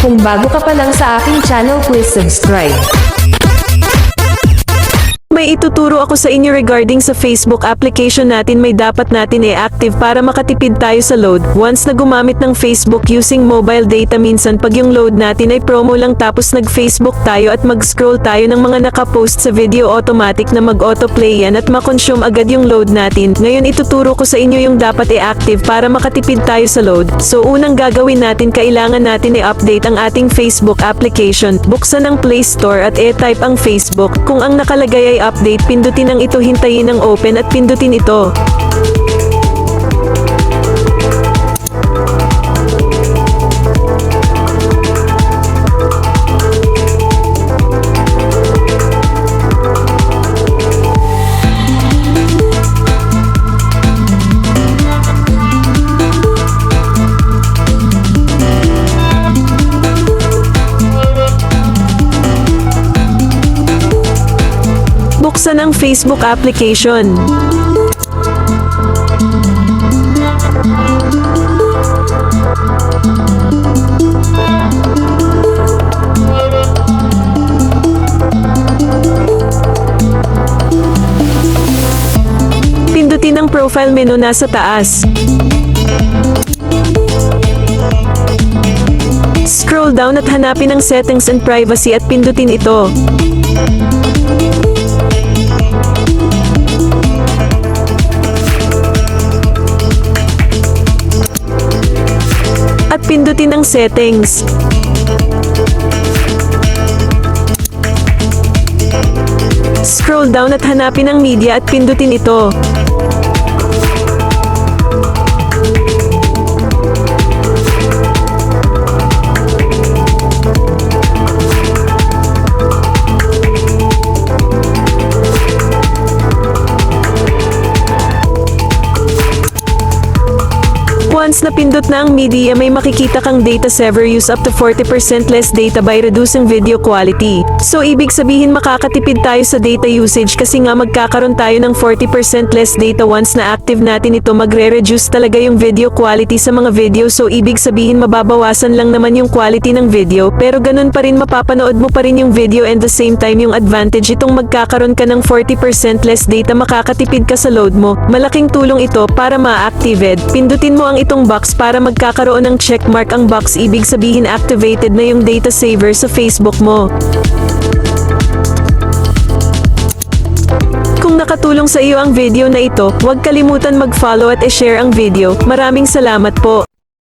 Kung bago ka pa lang sa aking channel, please subscribe. May ituturo ako sa inyo regarding sa Facebook application natin, may dapat natin i-active para makatipid tayo sa load. Once na gumamit ng Facebook using mobile data, minsan pag yung load natin ay promo lang tapos nag-Facebook tayo at mag-scroll tayo ng mga nakapost sa video, automatic na mag-autoplay yan at makonsume agad yung load natin. Ngayon ituturo ko sa inyo yung dapat i-active para makatipid tayo sa load. So unang gagawin natin, kailangan natin i-update ang ating Facebook application. Buksan ang Play Store at i-type ang Facebook. Kung ang nakalagay ay update, pindutin ang ito, hintayin ang open at pindutin ito. Buksan ang Facebook application. Pindutin ang profile menu nasa taas. Scroll down at hanapin ang settings and privacy at pindutin ito. At pindutin ang settings. Scroll down at hanapin ang media at pindutin ito. Once napindot na ang media, may makikita kang data saver, use up to 40% less data by reducing video quality. So ibig sabihin makakatipid tayo sa data usage kasi nga magkakaroon tayo ng 40% less data. Once na active natin ito, magre-reduce talaga yung video quality sa mga video. So ibig sabihin mababawasan lang naman yung quality ng video, pero ganun pa rin mapapanood mo pa rin yung video, and the same time yung advantage itong magkakaroon ka ng 40% less data, makakatipid ka sa load mo. Malaking tulong ito para ma-activate. Pindutin mo ang itong box para magkakaroon ng checkmark ang box, ibig sabihin activated na yung data saver sa Facebook mo. Kung nakatulong sa iyo ang video na ito, huwag kalimutan mag-follow at i-share ang video. Maraming salamat po.